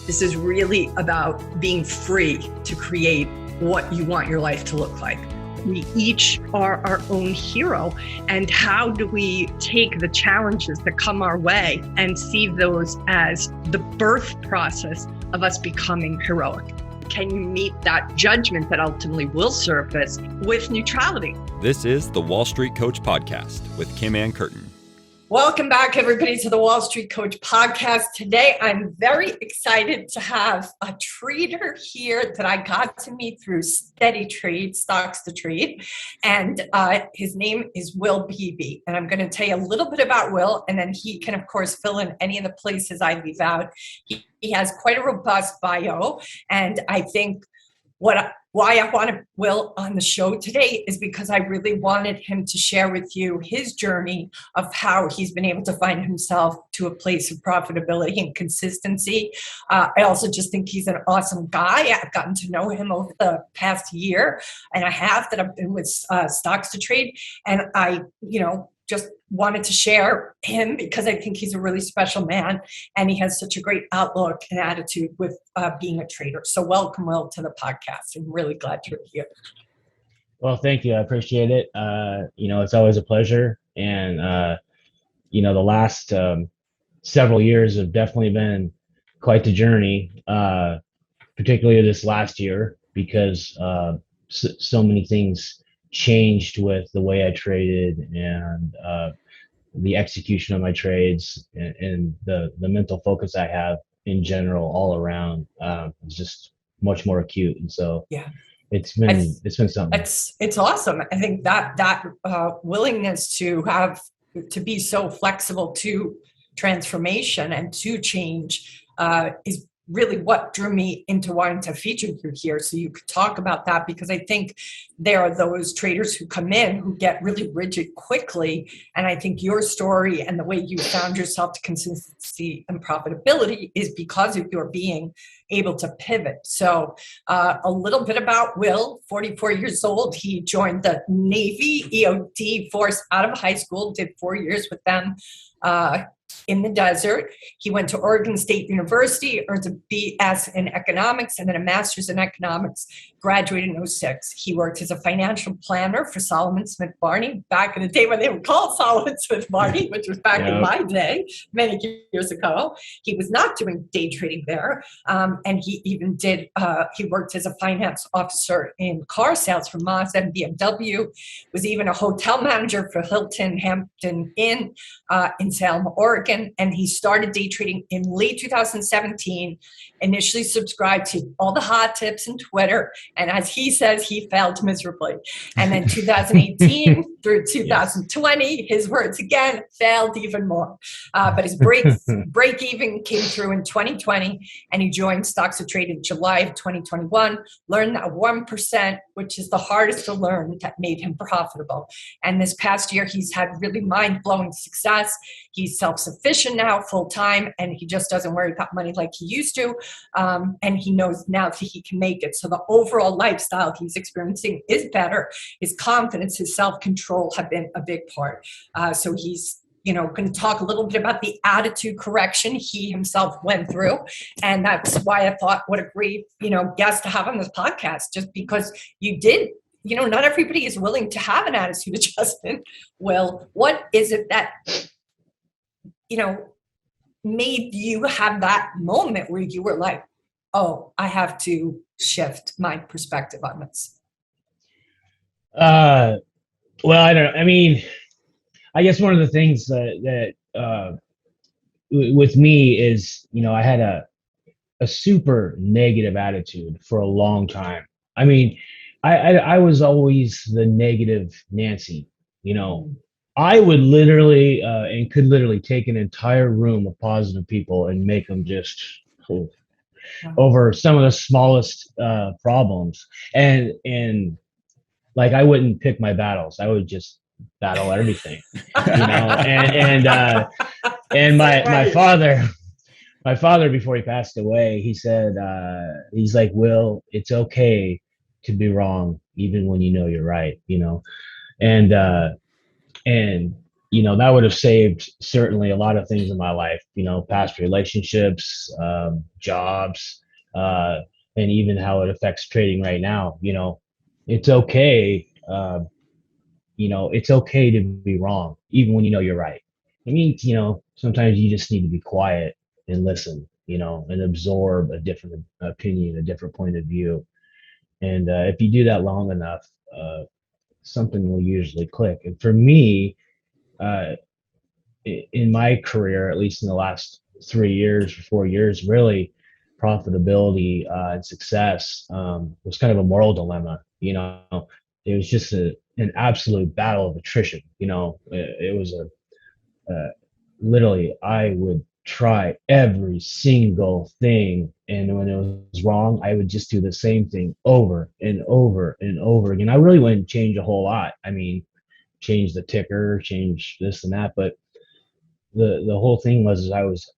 This is really about being free to create what you want your life to look like. We each are our own hero. And how do we take the challenges that come our way and see those as the birth process of us becoming heroic? Can you meet that judgment that ultimately will surface with neutrality? This is the Wall Street Coach Podcast with Kim Ann Curtin. Welcome back, everybody, to the Wall Street Coach Podcast. Today, I'm very excited to have a trader here that I got to meet through Steady Trade, Stocks to Trade, and his name is Will Beebe. And I'm going to tell you a little bit about Will, and then he can, of course, fill in any of the places I leave out. He has quite a robust bio, and I think why I wanted Will on the show today is because I really wanted him to share with you his journey of how he's been able to find himself to a place of profitability and consistency. I also just think he's an awesome guy. I've gotten to know him over the past year and a half that I've been with Stocks to Trade. And I, just wanted to share him because I think he's a really special man and he has such a great outlook and attitude with being a trader. So welcome, Will, to the podcast. I'm really glad you're here. Well, thank you. I appreciate it. It's always a pleasure. And, the last several years have definitely been quite the journey, particularly this last year, because so many things changed with the way I traded and the execution of my trades and the mental focus I have in general all around is just much more acute. And so it's been something. It's awesome. I think that willingness to be so flexible to transformation and to change is really what drew me into wanting to feature you here so you could talk about that, because I think there are those traders who come in who get really rigid quickly, and I think your story and the way you found yourself to consistency and profitability is because of your being able to pivot. So a little bit about Will, 44 years old. He joined the Navy EOD force out of high school, did 4 years with them in the desert. He went to Oregon State University, earned a BS in economics and then a master's in economics, graduated in 2006. He worked as a financial planner for Solomon Smith Barney back in the day when they were called Solomon Smith Barney, which was back in my day, many years ago. He was not doing day trading there. And he even he worked as a finance officer in car sales for Mazda and BMW, was even a hotel manager for Hilton Hampton Inn in Salem, Oregon. And he started day trading in late 2017, initially subscribed to all the hot tips in Twitter. And as he says, he failed miserably. And then 2018 through 2020, his words again, failed even more. But his break even came through in 2020, and he joined Stocks to Trade in July of 2021, learned that 1%, which is the hardest to learn, that made him profitable. And this past year, he's had really mind-blowing success. He's self-sufficient now, full-time, and he just doesn't worry about money like he used to. And he knows now that he can make it. So the overall lifestyle he's experiencing is better. His confidence, his self-control have been a big part. So he's going to talk a little bit about the attitude correction he himself went through. And that's why I thought what a great, guest to have on this podcast, just because you did, not everybody is willing to have an attitude adjustment. Well, what is it that, made you have that moment where you were like, oh, I have to shift my perspective on this? Well, I don't know. I mean, I guess one of the things that with me is, I had a super negative attitude for a long time. I mean, I was always the negative Nancy, I would literally and could literally take an entire room of positive people and make them just over some of the smallest problems. And like, I wouldn't pick my battles. I would just battle everything, and my father, before he passed away, he said, he's like, Will, it's okay to be wrong, even when you're right, and that would have saved certainly a lot of things in my life, past relationships, jobs, uh, and even how it affects trading right now. It's okay. It's okay to be wrong, even when you're right. I mean, sometimes you just need to be quiet and listen, and absorb a different opinion, a different point of view. And if you do that long enough, something will usually click. And for me, uh, in my career, at least in the last 3 years or 4 years, really profitability and success was kind of a moral dilemma. It was just an absolute battle of attrition. It was literally, I would try every single thing, and when it was wrong, I would just do the same thing over and over and over again. I really wouldn't change a whole lot. I mean, change the ticker, change this and that, but the whole thing was I was,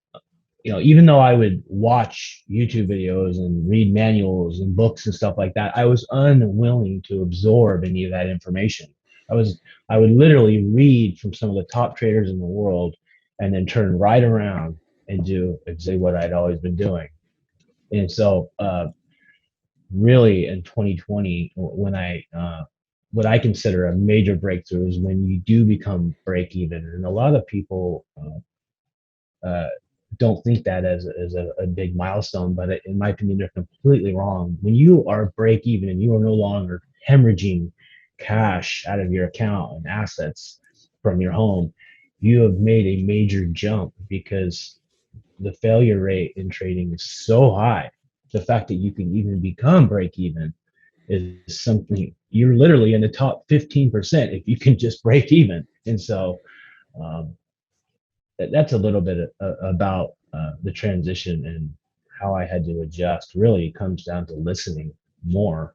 even though I would watch YouTube videos and read manuals and books and stuff like that, I was unwilling to absorb any of that information. I would literally read from some of the top traders in the world and then turn right around and do exactly what I'd always been doing. And so, really in 2020, when what I consider a major breakthrough is when you do become break even. And a lot of people don't think that as a big milestone, but in my opinion, they're completely wrong. When you are break even and you are no longer hemorrhaging cash out of your account and assets from your home, you have made a major jump, because the failure rate in trading is so high. The fact that you can even become break even is something, you're literally in the top 15% if you can just break even. And so um, that's a little bit about the transition and how I had to adjust. Really, it comes down to listening more.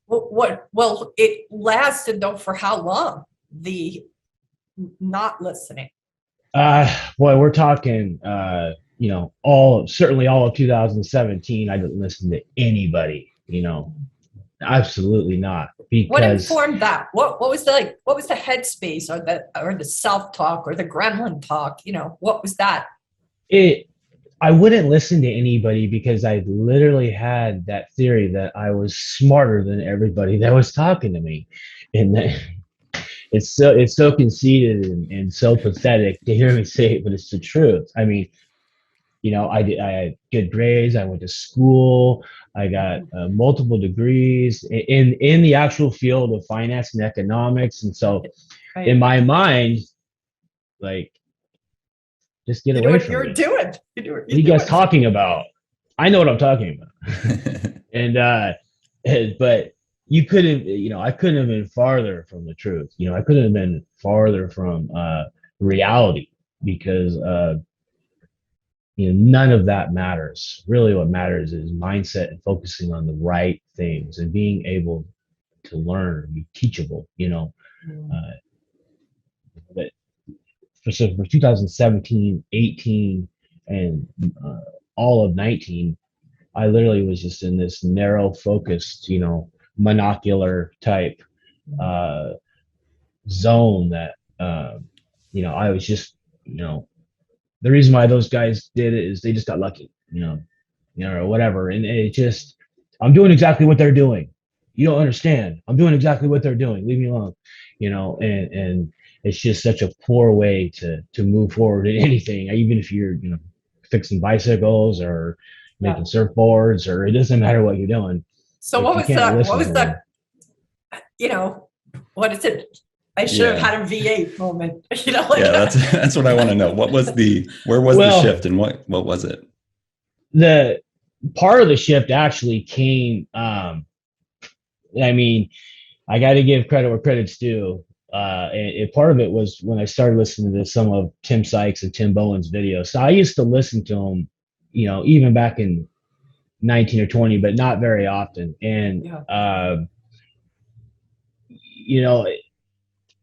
Well, it lasted though for how long? The not listening. Boy, we're talking, certainly all of 2017, I didn't listen to anybody, absolutely not. What Because informed that? What was what was the headspace, or the self-talk, or the gremlin talk? What was that? I wouldn't listen to anybody because I literally had that theory that I was smarter than everybody that was talking to me. And that, it's so conceited and so pathetic to hear me say it, but it's the truth. I mean, I had good grades. I went to school. I got multiple degrees in the actual field of finance and economics. And so, Right. in my mind, like, just get away from You're me. doing. What are you guys talking about? I know what I'm talking about. And but you couldn't, I couldn't have been farther from the truth. I couldn't have been farther from reality, because none of that matters. Really, what matters is mindset and focusing on the right things and being able to learn, be teachable. But for 2017, 18, and all of 19, I literally was just in this narrow focused, monocular type zone that, I was just, the reason why those guys did it is they just got lucky, or whatever. And it just, I'm doing exactly what they're doing. You don't understand. I'm doing exactly what they're doing. Leave me alone, and it's just such a poor way to move forward in anything, even if you're, fixing bicycles or making surfboards, or it doesn't matter what you're doing. So what was that? What is it? I should have had a V8 moment. That's what I want to know. Where was the shift, and what was it? The part of the shift actually came. I mean, I got to give credit where credit's due. And part of it was when I started listening to some of Tim Sykes and Tim Bowen's videos. So I used to listen to them, even back in 19 or 20, but not very often. And,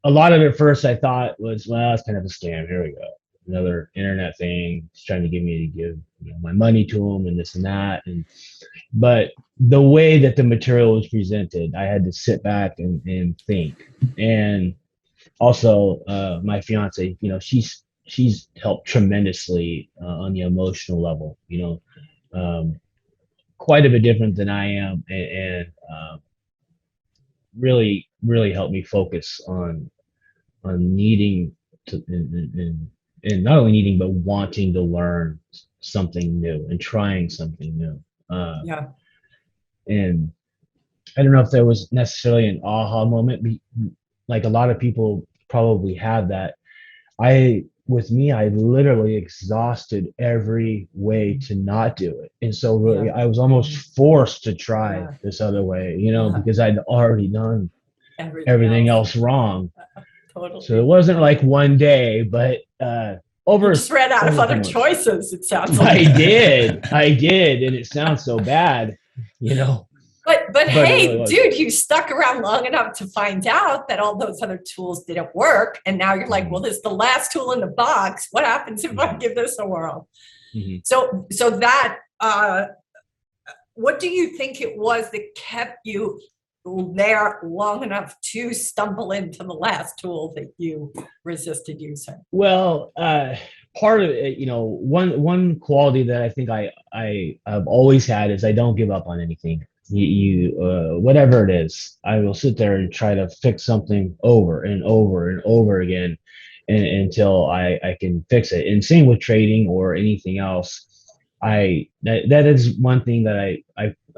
a lot of it at first I thought was, well, it's kind of a scam. Here we go. Another internet thing. He's trying to get me to give my money to him and this and that. But the way that the material was presented, I had to sit back and think. And Also, my fiance, she's helped tremendously on the emotional level. Quite a bit different than I am, and really, really helped me focus on needing to and not only needing but wanting to learn something new and trying something new. Yeah. And I don't know if there was necessarily an aha moment, like a lot of people probably have that. With me, I literally exhausted every way to not do it. And so really, Yeah. I was almost forced to try Yeah. this other way, Yeah. because I'd already done Everything everything else. else wrong. Totally. So it wasn't like one day, but You over just ran out of over a few other months. choices, it sounds I like. did, and it sounds so bad, But but it really hey, was. dude, you stuck around long enough to find out that all those other tools didn't work. And now you're like, well, this is the last tool in the box. What happens if I give this a whirl? Mm-hmm. So that what do you think it was that kept you there long enough to stumble into the last tool that you resisted using? Well, part of it, one quality that I think I've always had is I don't give up on anything. Whatever it is, I will sit there and try to fix something over and over and over again, until I can fix it. And same with trading or anything else. That is one thing that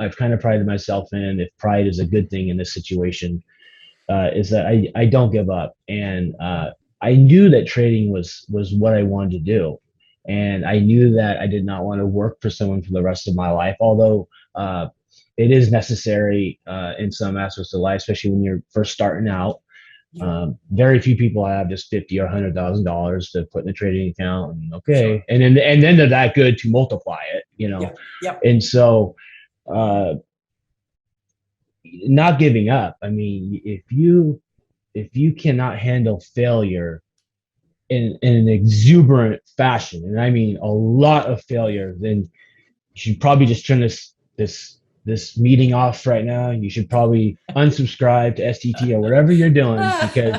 I've kind of prided myself in. If pride is a good thing in this situation, is that I don't give up. And I knew that trading was what I wanted to do, and I knew that I did not want to work for someone for the rest of my life. Although it is necessary in some aspects of life, especially when you're first starting out. Very few people have just $50,000 or $100,000 to put in a trading account, and okay, Sure. and then they're that good to multiply it, Yep. And so, not giving up. I mean, if you cannot handle failure in an exuberant fashion, and I mean a lot of failure, then you should probably just turn this meeting off right now. You should probably unsubscribe to STT or whatever you're doing, because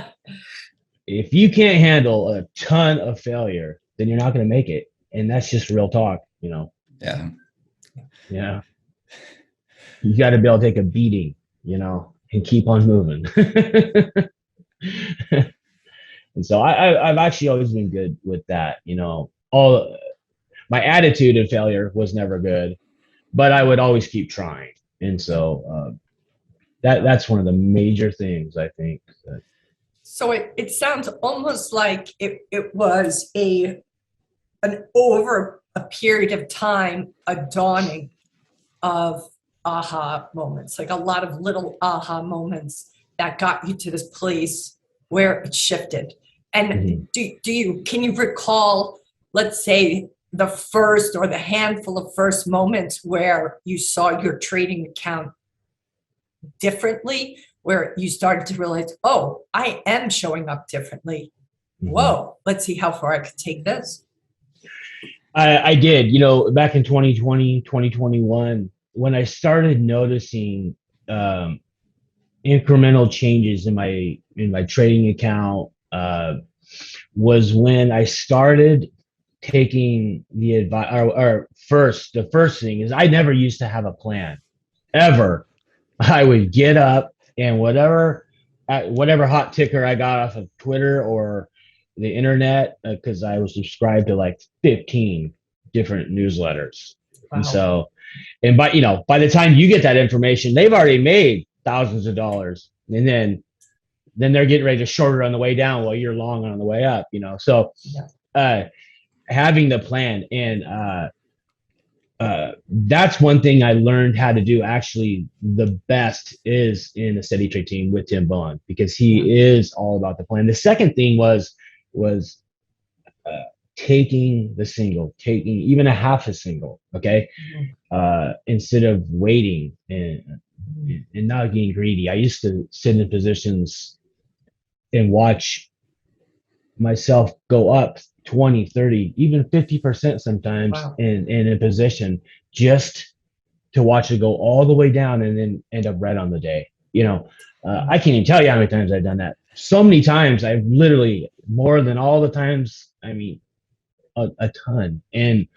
if you can't handle a ton of failure, then you're not going to make it. And that's just real talk, Yeah. Yeah. You got to be able to take a beating, and keep on moving. And so I've actually always been good with that. All my attitude of failure was never good, but I would always keep trying. And so that's one of the major things I think. So it sounds almost like it was an over a period of time, a dawning of aha moments, like a lot of little aha moments that got you to this place where it shifted. And can you recall, let's say, the first or the handful of first moments where you saw your trading account differently, where you started to realize, oh, I am showing up differently. Whoa, let's see how far I could take this. I did, back in 2020, 2021, when I started noticing incremental changes in my trading account, was when I started taking the advice. The first thing is I never used to have a plan ever. I would get up and whatever hot ticker I got off of Twitter or the internet, because I was subscribed to like 15 different newsletters. Wow. And so, by the time you get that information, they've already made thousands of dollars, and then they're getting ready to short it on the way down while you're long on the way up. So having the plan, and that's one thing I learned how to do actually the best is in a steady trade team with Tim Bond, because he is all about the plan. The second thing was taking the single, taking even a half a single, okay, instead of waiting and not getting greedy. I used to sit in positions and watch myself go up 20, 30, even 50% sometimes. Wow. in a position, just to watch it go all the way down and then end up right on the day. I can't even tell you how many times I've done that. so many times, I've literally more than all the times, I mean, a ton. And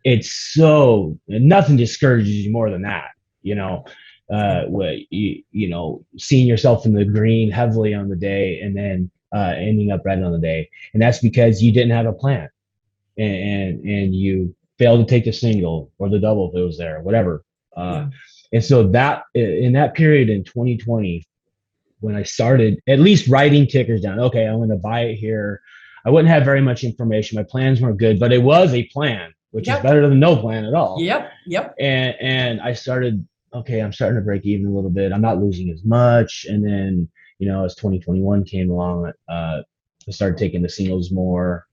it's so, nothing discourages you more than that, you know. You know, seeing yourself in the green heavily on the day and then ending up red on the day, and that's because you didn't have a plan, and you failed to take the single or the double if it was there, whatever. And so that in that period in 2020, when I started at least writing tickers down, okay, I'm going to buy it here. I wouldn't have very much information. My plans weren't good, but it was a plan, which is better than no plan at all. Yep. And I started, okay, I'm starting to break even a little bit. I'm not losing as much. And then, you know, as 2021 came along, I started taking the singles more,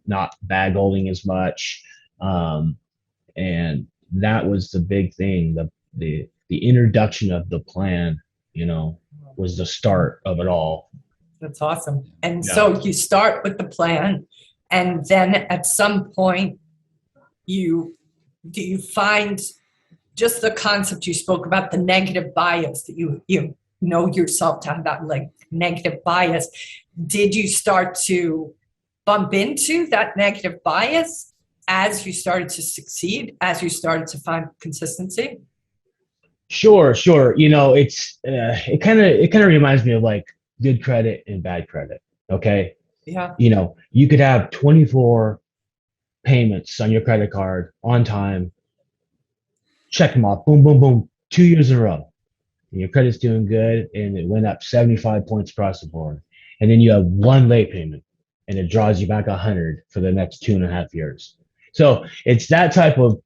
not bag holding as much. And that was the big thing. The introduction of the plan, you know, was the start of it all. That's awesome. And so you start with the plan, and then at some point do you find just the concept you spoke about, the negative bias, that you know yourself to have that like negative bias. Did you start to bump into that negative bias as you started to succeed, as you started to find consistency? Sure. You know, it kind of reminds me of like good credit and bad credit. Okay. Yeah. You know, you could have 24 payments on your credit card on time, check them off, boom, boom, boom, 2 years in a row. And your credit's doing good, and it went up 75 points across the board. And then you have one late payment, and it draws you back 100 for the next 2.5 years. So it's that type of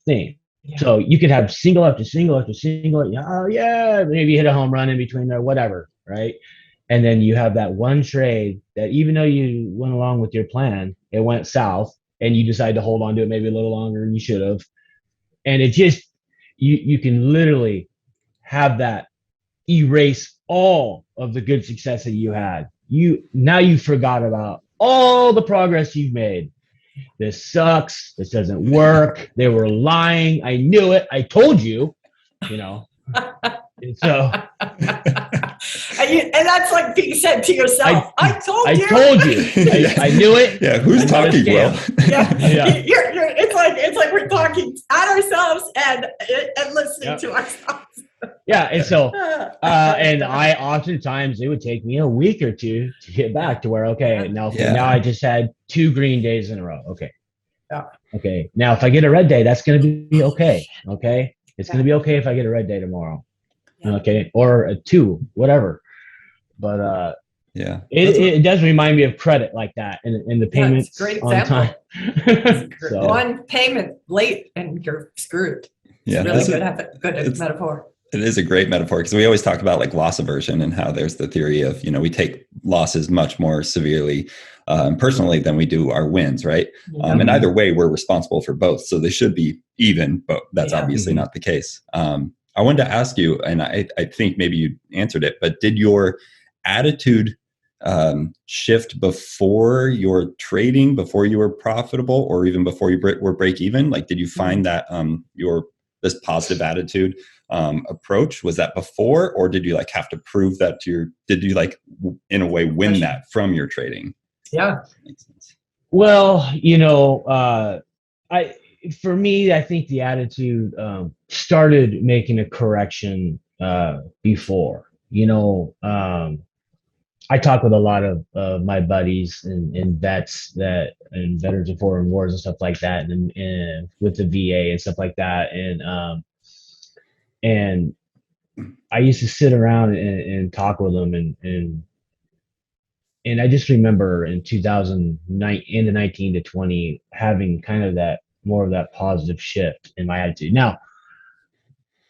thing. Yeah. So you could have single after single after single. Oh yeah, maybe you hit a home run in between there, whatever, right? And then you have that one trade that even though you went along with your plan, it went south, and you decide to hold on to it maybe a little longer than you should have. And it just, you can literally have that erase all of the good success that you had. Now you forgot about all the progress you've made. This sucks. This doesn't work. They were lying. I knew it. I told you, you know. And so, and that's like being said to yourself. I told you. I knew it. Yeah, who's talking, Will? Yeah. It's like we're talking at ourselves and listening to ourselves. Yeah, and so, and I oftentimes, it would take me a week or two to get back to where, okay, now I just had 2 green days in a row. Okay. Yeah. Okay. Now, if I get a red day, that's going to be okay. Okay. It's going to be okay if I get a red day tomorrow. Yeah. Okay. Or a 2, whatever. But, it does remind me of credit like that, and the payments on time. So. One payment late and you're screwed. Yeah, it's really good metaphor. It is a great metaphor, because we always talk about like loss aversion and how there's the theory of, you know, we take losses much more severely personally than we do our wins, right? Mm-hmm. And either way, we're responsible for both. So they should be even, but that's obviously not the case. I wanted to ask you, and I think maybe you answered it, but did your attitude shift before your trading, before you were profitable, or even before you were break even? Like, did you find that this positive attitude approach, was that before, or did you like have to prove that did you like in a way win that from your trading? Yeah. Makes sense. Well, you know, for me, I think the attitude started making a correction before, you know. I talk with a lot of my buddies and vets and veterans of foreign wars and stuff like that, and with the VA and stuff like that. And I used to sit around and talk with them, and I just remember in 2009 into 19 to 20 having kind of that more of that positive shift in my attitude. Now,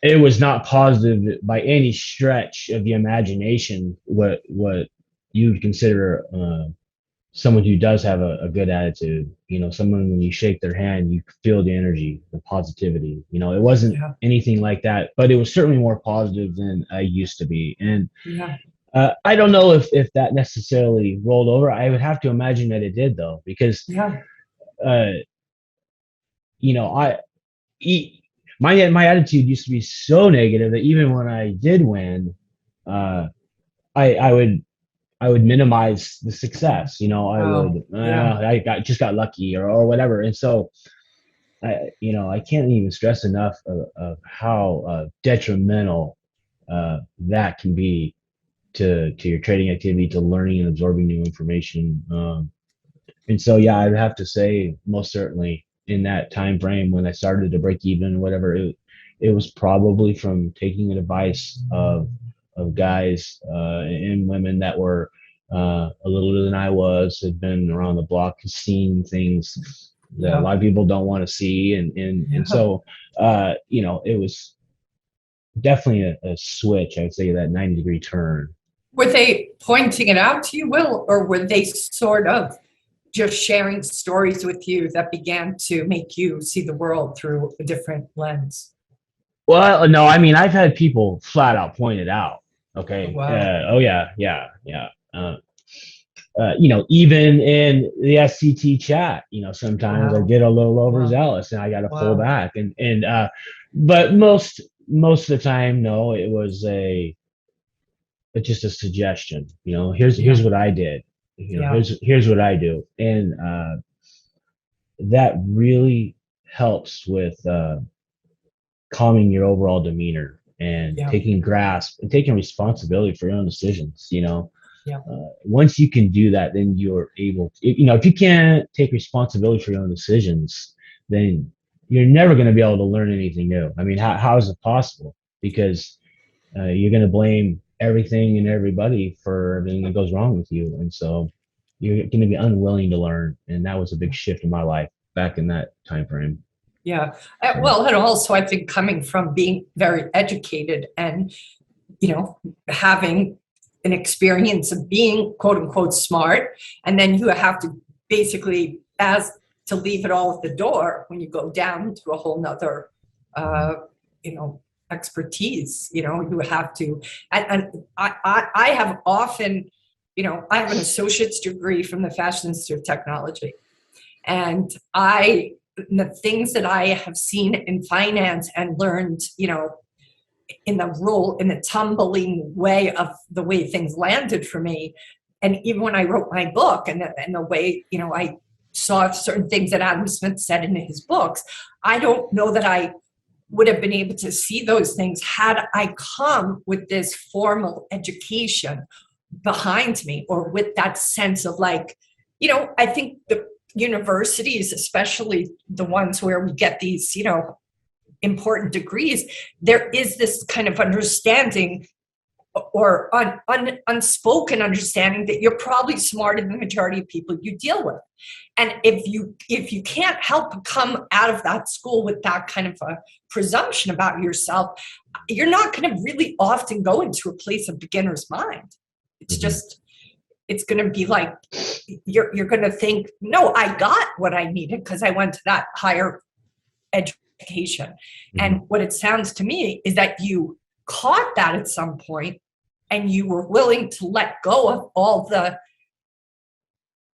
it was not positive by any stretch of the imagination what you would consider someone who does have a good attitude. You know, someone, when you shake their hand, you feel the energy, the positivity. You know, it wasn't anything like that, but it was certainly more positive than I used to be. And I don't know if that necessarily rolled over. I would have to imagine that it did, though, because you know, my attitude used to be so negative that even when I did win, I would I would minimize the success. I Oh, would, yeah. just got lucky or whatever. And so I can't even stress enough of how detrimental that can be to your trading activity, to learning and absorbing new information. And so, yeah, I'd have to say most certainly in that time frame when I started to break even, whatever, it was probably from taking advice of guys and women that were a little older than I was, had been around the block, seen things that a Yeah. lot of people don't want to see, and Yeah. so it was definitely a switch. I'd say that 90-degree turn. Were they pointing it out to you, Will, or were they sort of just sharing stories with you that began to make you see the world through a different lens? Well, no, I mean, I've had people flat out point it out. Oh, Okay. wow. Oh yeah, yeah, yeah. Even in the SCT chat, sometimes I Wow. get a little Wow. overzealous and I got to pull Wow. back. But most of the time, no, it was just a suggestion. Here's Yeah. what I did. Yeah. Here's what I do, and that really helps with calming your overall demeanor and Yeah. taking grasp and taking responsibility for your own decisions. Yeah. Once you can do that, then you're able to, if you can't take responsibility for your own decisions, then you're never going to be able to learn anything new. I mean, how is it possible? Because you're going to blame everything and everybody for everything that goes wrong with you. And so you're going to be unwilling to learn. And that was a big shift in my life back in that time frame. Yeah. So, Well, and also I think coming from being very educated and, having an experience of being quote unquote smart, and then you have to basically as to leave it all at the door when you go down to a whole nother, you know, expertise, you have to, and I have often, I have an associate's degree from the Fashion Institute of Technology. And the things that I have seen in finance and learned, in the tumbling way of the way things landed for me. And even when I wrote my book and the way, I saw certain things that Adam Smith said in his books, I don't know that I would have been able to see those things had I come with this formal education behind me, or with that sense of like, I think the universities, especially the ones where we get these, important degrees, there is this kind of understanding or unspoken understanding that you're probably smarter than the majority of people you deal with. And if you can't help but come out of that school with that kind of a presumption about yourself, you're not going to really often go into a place of beginner's mind. It's just, it's going to be like, you're going to think, no, I got what I needed because I went to that higher education. And what it sounds to me is that you caught that at some point and you were willing to let go of all the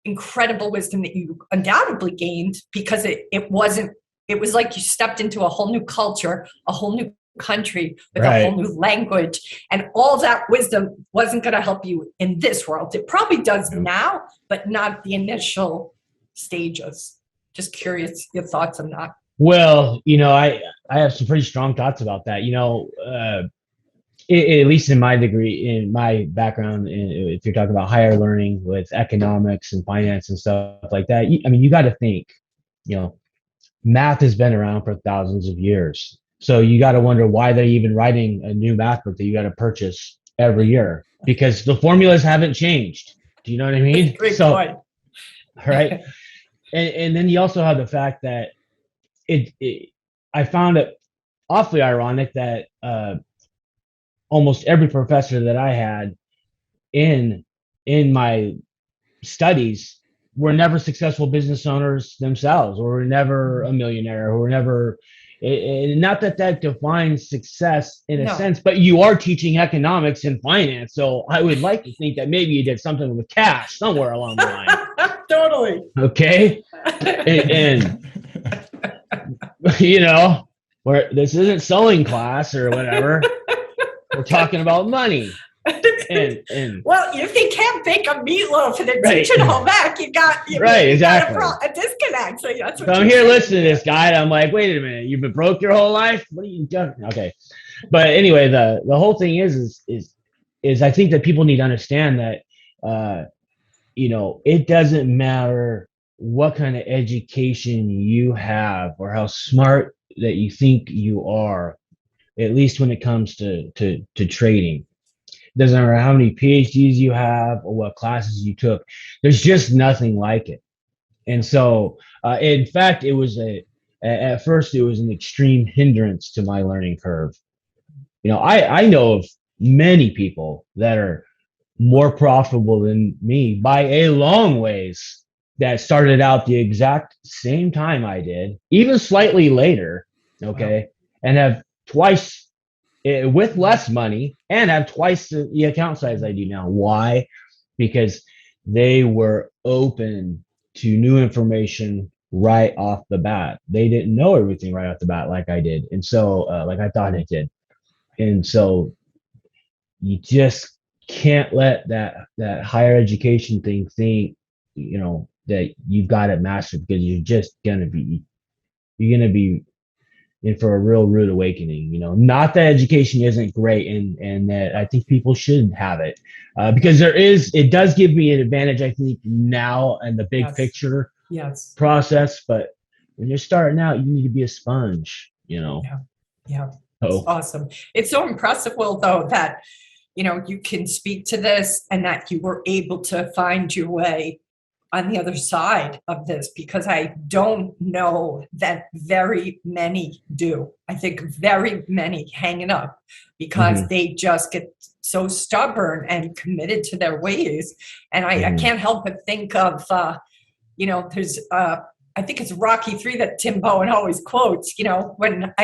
incredible wisdom that you undoubtedly gained, because it was like you stepped into a whole new culture, a whole new country with a whole new language, and all that wisdom wasn't going to help you in this world. It probably does now, but not the initial stages. Just curious your thoughts on that. Well, I have some pretty strong thoughts about that. At least in my degree, in my background, if you're talking about higher learning with economics and finance and stuff like that, you got to think, math has been around for thousands of years. So you got to wonder why they're even writing a new math book that you got to purchase every year, because the formulas haven't changed. Do you know what I mean? Great point. Right. And then you also have the fact that I found it awfully ironic that almost every professor that I had in my studies were never successful business owners themselves, or were never a millionaire, or were never. Not that defines success in a sense, but you are teaching economics and finance, so I would like to think that maybe you did something with cash somewhere along the line. Totally. Okay, and where this isn't sewing class or whatever. We're talking about money. And well, if you can't bake a meatloaf and then Right. teach it home back, you got exactly. a disconnect. So that's what So I'm you're here saying. listening to this guy, and I'm like, wait a minute, you've been broke your whole life? What are you doing? Okay. But anyway, the whole thing is I think that people need to understand that it doesn't matter what kind of education you have or how smart that you think you are, at least when it comes to trading. Doesn't matter how many PhDs you have or what classes you took. There's just nothing like it. And so, in fact, at first it was an extreme hindrance to my learning curve. I know of many people that are more profitable than me by a long ways that started out the exact same time I did, even slightly later, okay, and have twice with less money and have twice the account size I do now. Why? Because they were open to new information right off the bat. They didn't know everything right off the bat like I did, and so like I thought I did. And so you just can't let that higher education thing think that you've got it mastered, because you're gonna be in for a real rude awakening. Not that education isn't great, and that I think people should have it, because it does give me an advantage, I think, now and the big picture process. But when you're starting out, you need to be a sponge. Yeah. It's awesome. It's so impressive, Will, though, that you can speak to this and that you were able to find your way on the other side of this, because I don't know that very many do. I think very many hang it up because they just get so stubborn and committed to their ways. And I can't help but think of, there's, I think it's Rocky 3 that Tim Bowen always quotes, when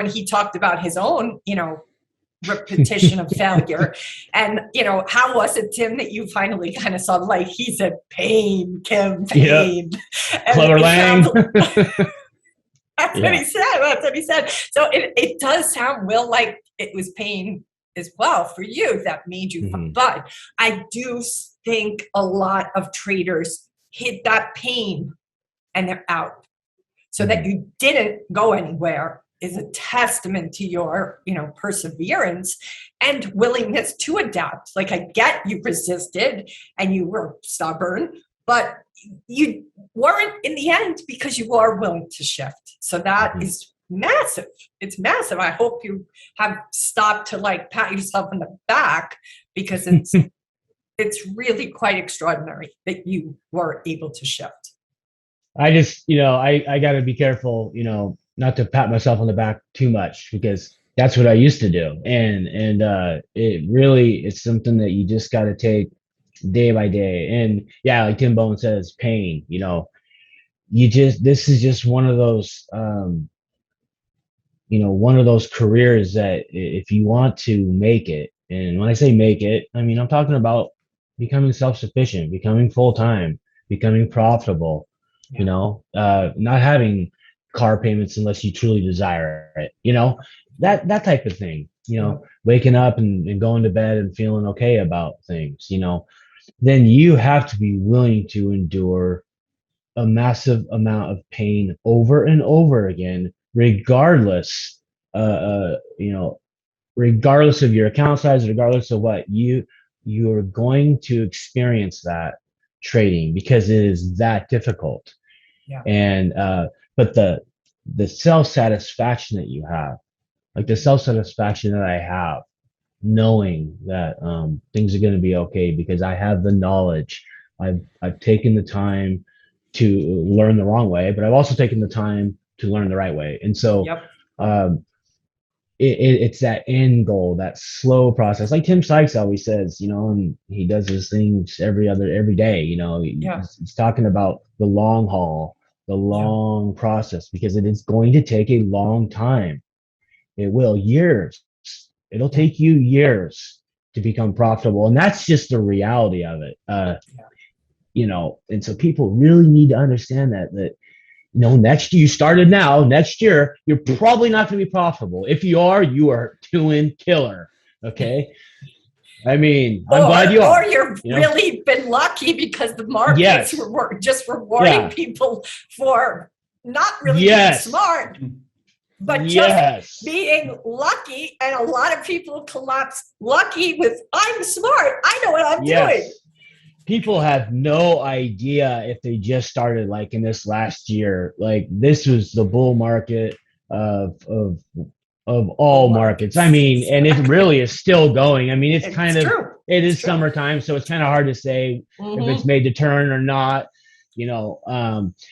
he talked about his own, repetition of failure. And, how was it, Tim, that you finally kind of saw the light? He said, pain, Kim, pain. Yep. Clever Lang. That's what he said. That's what he said. So it does sound, Will, like it was pain as well for you that made you. But I do think a lot of traders hit that pain and they're out. So that you didn't go anywhere is a testament to your, perseverance and willingness to adapt. Like, I get you resisted and you were stubborn, but you weren't in the end, because you are willing to shift. So that is massive. It's massive. I hope you have stopped to pat yourself on the back, because it's really quite extraordinary that you were able to shift. I just, I got to be careful, not to pat myself on the back too much, because that's what I used to do. And it's something that you just got to take day by day. And yeah, like Tim Bowen says, pain, this is just one of those, one of those careers that if you want to make it, and when I say make it, I mean, I'm talking about becoming self-sufficient, becoming full-time, becoming profitable, not having car payments unless you truly desire it, that type of thing, waking up and going to bed and feeling okay about things, then you have to be willing to endure a massive amount of pain over and over again, regardless regardless of your account size, regardless of what you are going to experience that trading, because it is that difficult. And but the self-satisfaction that you have, like the self-satisfaction that I have, knowing that things are going to be okay, because I have the knowledge. I've taken the time to learn the wrong way, but I've also taken the time to learn the right way. And so it's that end goal, that slow process. Like Tim Sykes always says, and he does his things every day, he's talking about the long haul, the long process, because it is going to take a long time. It will, years. It'll take you years to become profitable. And that's just the reality of it. And so people really need to understand that next year, you started now, next year, you're probably not going to be profitable. If you are doing killer. Okay. I mean, I'm glad you are. Or you've really been lucky because the markets were just rewarding people for not really being smart, but just being lucky. And a lot of people collapse lucky with, I'm smart, I know what I'm doing. People have no idea if they just started like in this last year. Like this was the bull market of all markets. I mean, and it really is still going. I mean, it's kind of true. It is summertime, so it's kind of hard to say if it's made the turn or not, you know.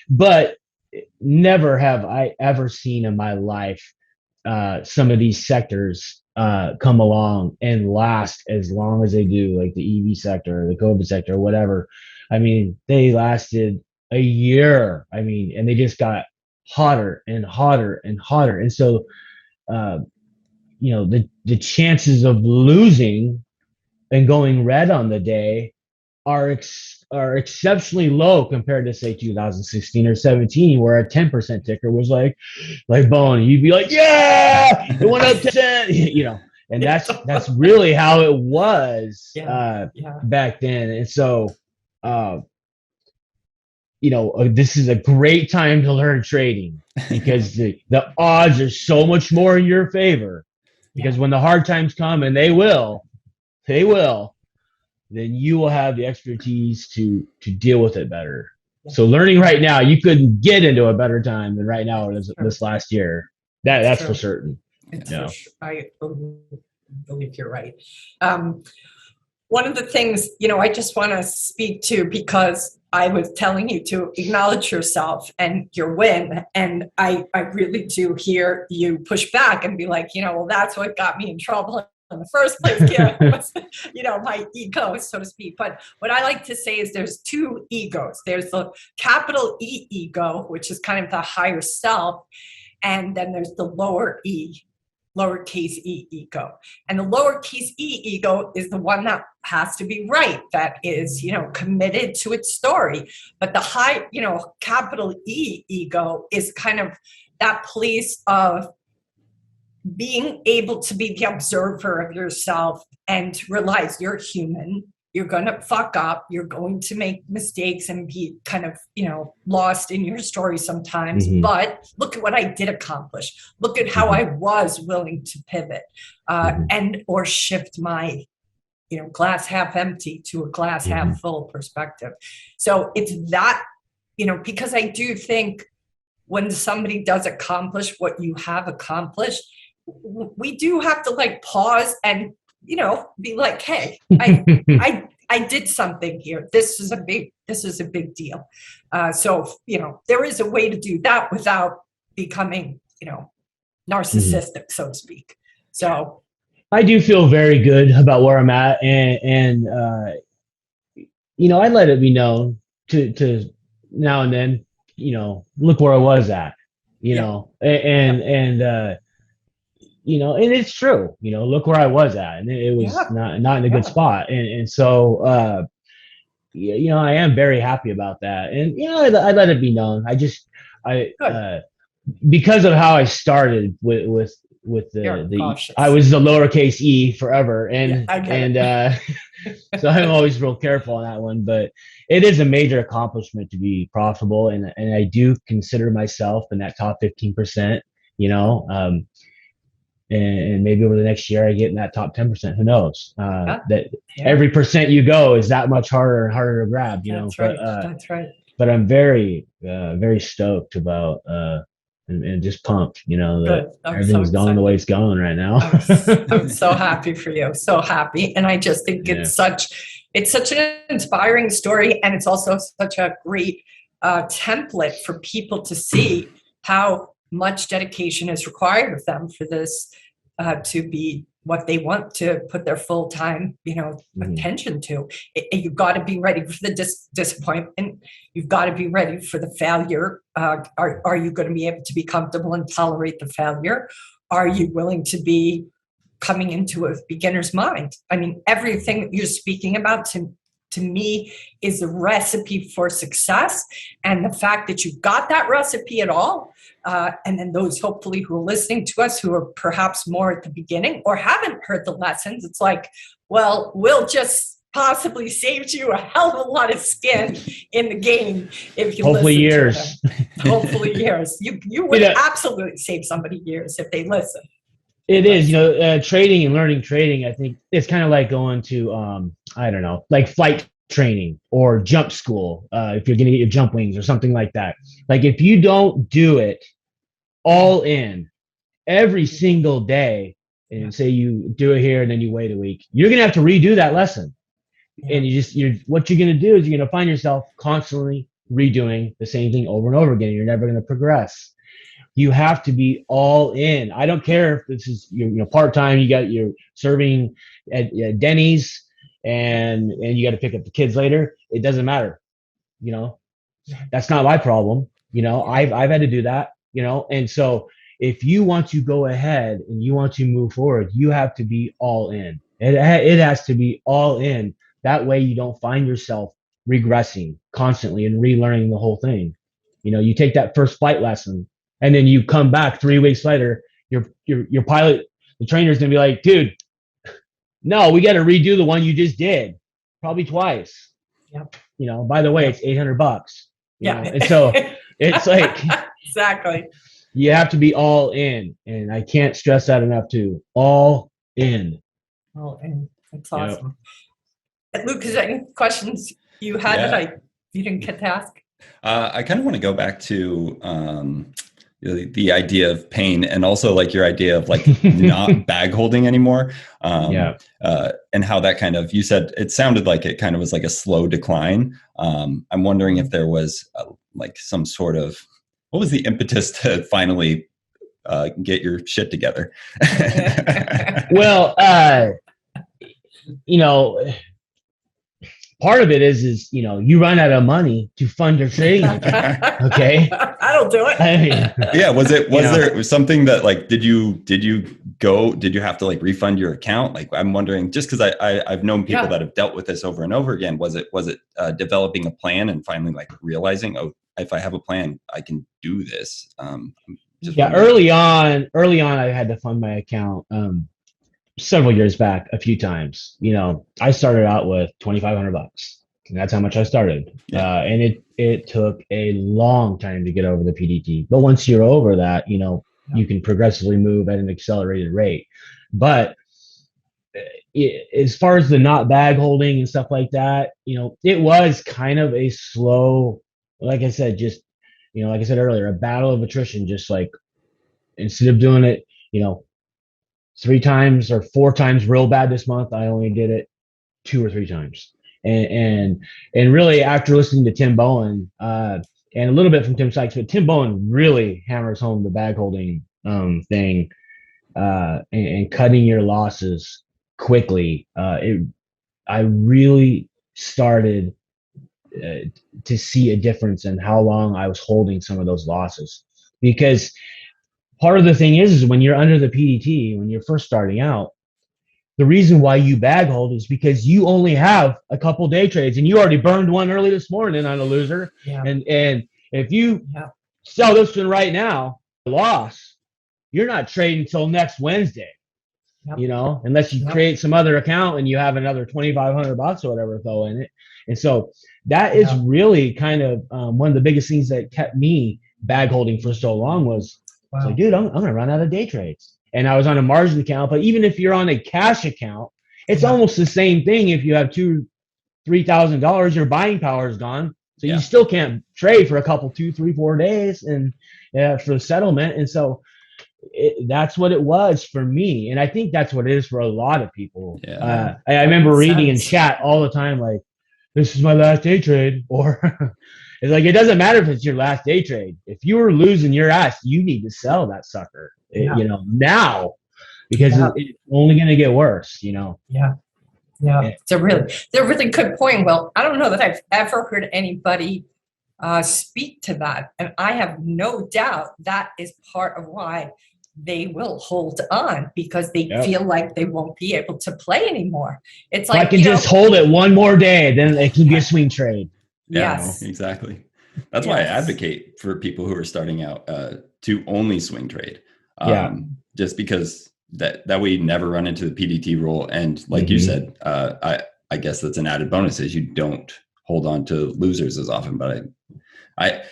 But never have I ever seen in my life some of these sectors come along and last as long as they do, like the EV sector, the COVID sector, whatever. I mean, they lasted a year. I mean, and they just got hotter and hotter and hotter. And so, you know, the chances of losing and going red on the day are exceptionally low compared to say 2016 or 17, where a 10% ticker was like bone. You'd be like, yeah, it went up 10, you know, and that's really how it was back then. And so, you know, this is a great time to learn trading because the odds are so much more in your favor. Because when the hard times come, and they will, then you will have the expertise to deal with it better. So learning right now, you couldn't get into a better time than right now or this last year. That's for certain. I believe you're right. One of the things, you know, I just want to speak to, because I was telling you to acknowledge yourself and your win. And I really do hear you push back and be like, you know, well, that's what got me in trouble in the first place, you know, my ego, so to speak. But what I like to say is there's two egos. There's the capital E ego, which is kind of the higher self. And then there's the lowercase e ego. And the lowercase e ego is the one that has to be right, that is, you know, committed to its story. But the high, you know, capital E ego is kind of that place of being able to be the observer of yourself and realize you're human. You're going to fuck up. You're going to make mistakes and be kind of, you know, lost in your story sometimes. But look at what I did accomplish. Look at how I was willing to pivot and or shift my, you know, glass half empty to a glass half full perspective. So it's that, you know, because I do think when somebody does accomplish what you have accomplished, we do have to like pause and, you know, be like, hey, I did something here. This is a big deal. So, you know, there is a way to do that without becoming, you know, narcissistic, so to speak. So I do feel very good about where I'm at, and you know, I let it be known to now and then, you know, look where I was at, you know, and you know, and it's true, you know, look where I was at, and it was not in a good spot. And so, you know, I am very happy about that. And, you know, I let it be known. Because of how I started with the I was the lowercase e forever. And, so I'm always real careful on that one, but it is a major accomplishment to be profitable. And I do consider myself in that top 15%, you know, and maybe over the next year I get in that top 10%. Who knows? Every percent you go is that much harder and harder to grab, you know. That's right. But I'm very, very stoked about and just pumped, you know, that everything's going the way it's going right now. I'm so happy for you. So happy. And I just think it's such an inspiring story. And it's also such a great template for people to see how much dedication is required of them for this to be what they want to put their full-time, you know, attention to. You've got to be ready for the disappointment. You've got to be ready for the failure. Are you going to be able to be comfortable and tolerate the failure? Are you willing to be coming into a beginner's mind? I mean, everything that you're speaking about, to to me is the recipe for success. And the fact that you got that recipe at all, and then those hopefully who are listening to us who are perhaps more at the beginning or haven't heard the lessons, it's like, well, we'll just possibly saved you a hell of a lot of skin in the game if you hopefully listen years. to them. Hopefully years. You would absolutely save somebody years if they listen. It is, trading and learning trading. I think it's kind of like going to, I don't know, like flight training or jump school. If you're going to get your jump wings or something like that. Like if you don't do it all in every single day, and say you do it here and then you wait a week, you're going to have to redo that lesson. Yeah. And what you're going to do is you're going to find yourself constantly redoing the same thing over and over again. You're never going to progress. You have to be all in. I don't care if this is part-time, you're serving at Denny's and you got to pick up the kids later. It doesn't matter. That's not my problem. I've had to do that, and so if you want to go ahead and you want to move forward, you have to be all in. It has to be all in. That way you don't find yourself regressing constantly and relearning the whole thing. You take that first flight lesson and then you come back 3 weeks later, your pilot, the trainer's gonna be like, dude, no, we got to redo the one you just did, probably twice. Yep. By the way, it's $800. Yeah. And so it's like, exactly. You have to be all in. And I can't stress that enough too. All in. All in. That's awesome. Yep. Luke, is there any questions you had that you didn't get to ask? I kind of want to go back to the idea of pain and also like your idea of like not bag holding anymore. And how that kind of, you said, it sounded like it kind of was like a slow decline. I'm wondering if there was like some sort of, what was the impetus to finally get your shit together? Well, part of it is you run out of money to fund your trading account. Okay, that'll do it. I mean, was there something that like did you have to like refund your account? Like I'm wondering, just because I've known people that have dealt with this over and over again. Was it developing a plan and finally like realizing, oh, if I have a plan, I can do this. Early on, I had to fund my account. Several years back, a few times. I started out with $2,500, and that's how much I started. And it took a long time to get over the PDT. But once you're over that, you can progressively move at an accelerated rate. But as far as the not bag holding and stuff like that, it was kind of a slow, like I said, just like I said earlier, a battle of attrition. Just like instead of doing it, 3 times or 4 times real bad this month, I only did it 2 or 3 times. And really after listening to Tim Bowen and a little bit from Tim Sykes, but Tim Bowen really hammers home the bag holding thing and cutting your losses quickly. I really started to see a difference in how long I was holding some of those losses, because part of the thing is when you're under the PDT, when you're first starting out, the reason why you bag hold is because you only have a couple day trades, and you already burned one early this morning on a loser. Yeah. And if you sell this one right now, loss, you're not trading until next Wednesday. Yep. Unless you create some other account and you have another $2,500 or whatever throw in it. And so that is really kind of one of the biggest things that kept me bag holding for so long was, like, dude, I'm going to run out of day trades. And I was on a margin account, but even if you're on a cash account, it's almost the same thing. If you have $2,000-$3,000, your buying power is gone. So you still can't trade for a couple, 2, 3, 4 days and for the settlement. And so that's what it was for me. And I think that's what it is for a lot of people. I remember reading in chat all the time, like, this is my last day trade. Or it's like, it doesn't matter if it's your last day trade. If you were losing your ass, you need to sell that sucker, now, because it's only going to get worse, Yeah. It's a really good point. Well, I don't know that I've ever heard anybody speak to that. And I have no doubt that is part of why they will hold on because they Yep. feel like they won't be able to play anymore. It's If I like, can just hold it one more day, then it can be a swing trade. yes, exactly. That's why I advocate for people who are starting out to only swing trade. Just because that way you never run into the PDT rule. And like you said, I guess that's an added bonus is you don't hold on to losers as often. But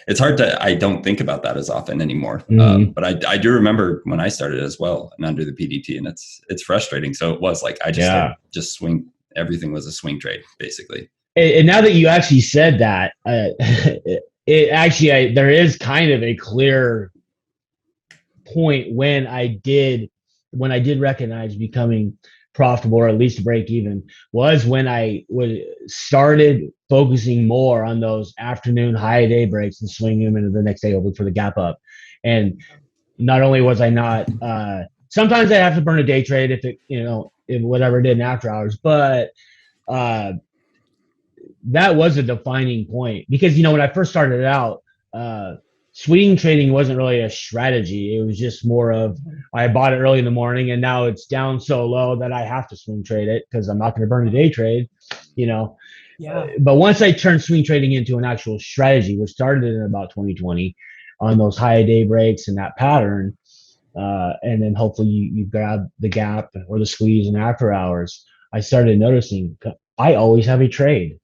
it's hard I don't think about that as often anymore. But I do remember when I started as well and under the PDT, and it's frustrating. So it was like I just started just swing. Everything was a swing trade basically. And now that you actually said that, it actually there is kind of a clear point when I did recognize becoming profitable or at least break even was when I started focusing more on those afternoon high day breaks and swinging them into the next day over for the gap up. And not only was I not sometimes I have to burn a day trade if it if whatever it did in after hours, but that was a defining point because when I first started out, swing trading wasn't really a strategy. It was just more of I bought it early in the morning and now it's down so low that I have to swing trade it because I'm not going to burn a day trade, But once I turned swing trading into an actual strategy, which started in about 2020 on those high day breaks and that pattern, and then hopefully you grab the gap or the squeeze in after hours, I started noticing I always have a trade.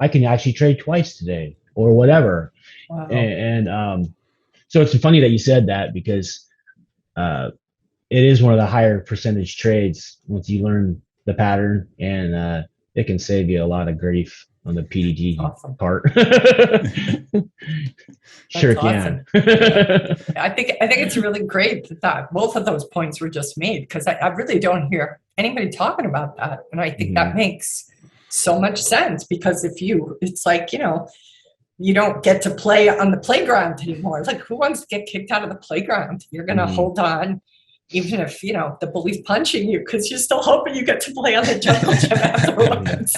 I can actually trade twice today or whatever. Wow. And so it's funny that you said that because it is one of the higher percentage trades once you learn the pattern, and it can save you a lot of grief on the PDG part. Sure can. I think it's really great that both of those points were just made because I really don't hear anybody talking about that, and I think that makes so much sense because it's like you don't get to play on the playground anymore. Like who wants to get kicked out of the playground? You're gonna hold on even if the bully's punching you because you're still hoping you get to play on the jungle gym afterwards.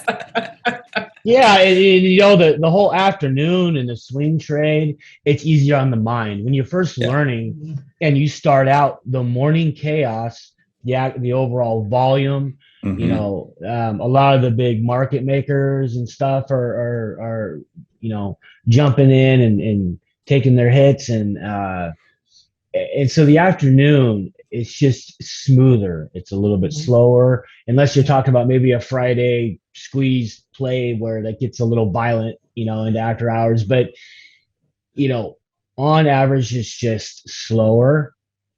The whole afternoon and the swing trade, it's easier on the mind when you're first learning and you start out the morning chaos, the overall volume. A lot of the big market makers and stuff are jumping in and taking their hits, and so the afternoon it's just smoother. It's a little bit slower unless you're talking about maybe a Friday squeeze play where that gets a little violent into after hours, but on average it's just slower.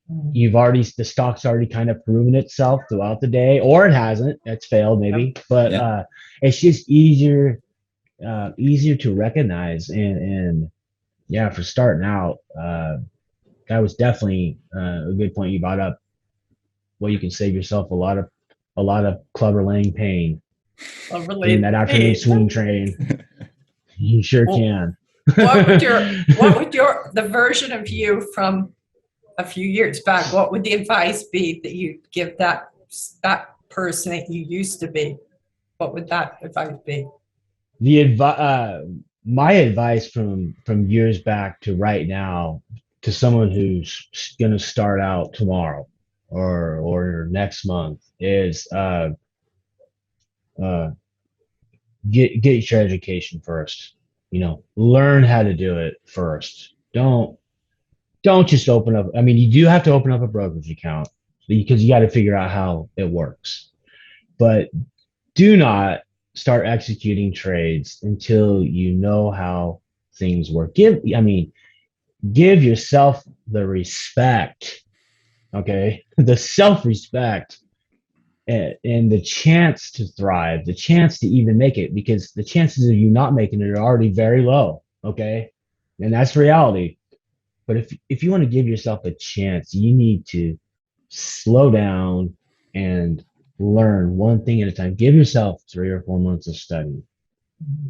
The stock's already kind of proven itself throughout the day, or it hasn't. It's failed maybe, but it's just easier to recognize. And for starting out, that was definitely a good point you brought up. Well, you can save yourself a lot of clubber laying pain in that afternoon swing train. You sure can. What would the version of you from a few years back, what would the advice be that you give that person that you used to be? What would that advice be? My advice from years back to right now to someone who's going to start out tomorrow or next month is get your education first. Learn how to do it first. Don't just open up. I mean, you do have to open up a brokerage account because you got to figure out how it works. But do not start executing trades until you know how things work. Give yourself the respect, okay? The self-respect and the chance to thrive, the chance to even make it, because the chances of you not making it are already very low, okay? And that's reality. But if you want to give yourself a chance, you need to slow down and learn one thing at a time. Give yourself 3 or 4 months of study,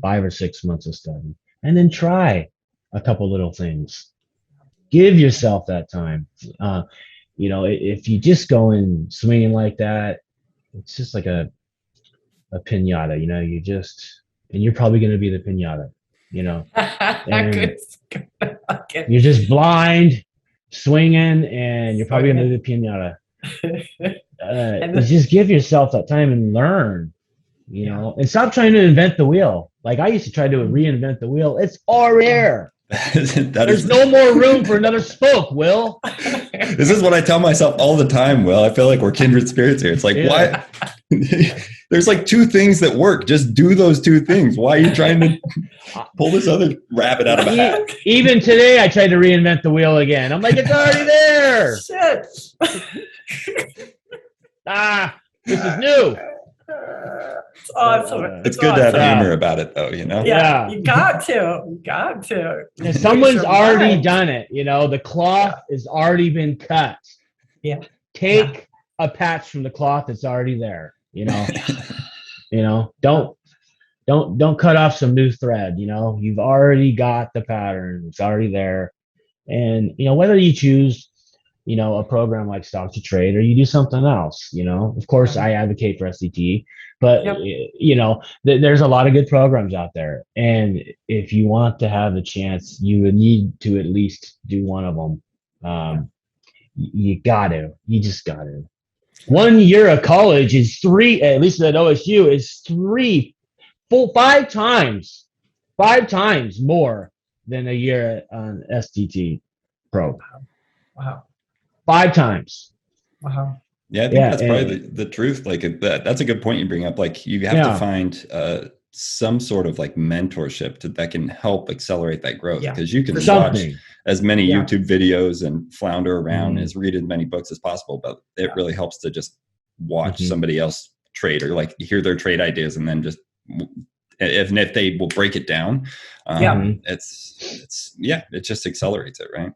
5 or 6 months of study, and then try a couple little things. Give yourself that time. If you just go in swinging like that, it's just like a pinata. And you're probably going to be the pinata. And you're just blind. swinging, and you're probably going to do the pinata. Is just give yourself that time and learn, and stop trying to invent the wheel. Like I used to try to reinvent the wheel. It's already there. There's no more room for another spoke, Will. This is what I tell myself all the time, Will. I feel like we're kindred spirits here. It's like, why? There's like two things that work. Just do those two things. Why are you trying to pull this other rabbit out of a hat? Even today, I tried to reinvent the wheel again. I'm like, it's already there. Shit. This is new. It's awesome. It's good to have humor about it, though, Yeah, you got to. You got to. And someone's already done it. The cloth has already been cut. Yeah. Take a patch from the cloth that's already there. Don't cut off some new thread. You've already got the pattern. It's already there. And whether you choose a program like Stock to Trade or you do something else, of course I advocate for SCT, but there's a lot of good programs out there. And if you want to have a chance, you would need to at least do one of them. You just got to. 1 year of college is at least at OSU is 5 times more than a year on STT Pro. Wow. 5 times. Wow. Yeah, I think that's probably the truth. Like that's a good point you bring up. Like you have to find some sort of like mentorship that can help accelerate that growth, because you can watch as many YouTube videos and flounder around as read as many books as possible, but it really helps to just watch somebody else trade or like hear their trade ideas and then just if they will break it down, it just accelerates it, right?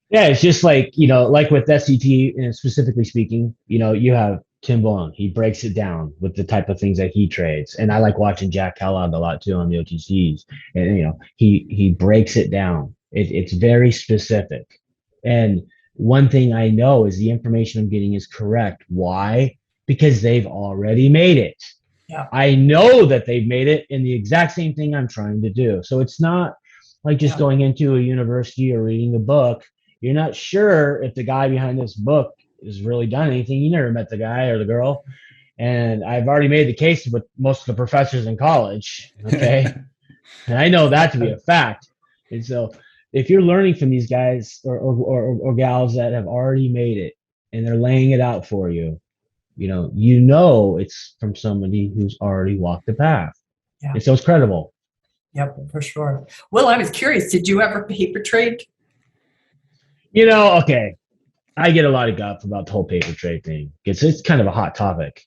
Yeah, it's just like, like with SCT, and specifically speaking, you have Tim Bone. He breaks it down with the type of things that he trades. And I like watching Jack Kellogg a lot too on the OTCs. And, he breaks it down. It's very specific. And one thing I know is the information I'm getting is correct. Why? Because they've already made it. Yeah. I know that they've made it in the exact same thing I'm trying to do. So it's not like just going into a university or reading a book. You're not sure if the guy behind this book has really done anything. You never met the guy or the girl. And I've already made the case with most of the professors in college. Okay. And I know that to be a fact. And so if you're learning from these guys or gals that have already made it and they're laying it out for you, it's from somebody who's already walked the path. Yeah. And so it's credible. Yep, for sure. Well, I was curious, did you ever paper trade? Okay. I get a lot of guff about the whole paper trade thing. It's kind of a hot topic.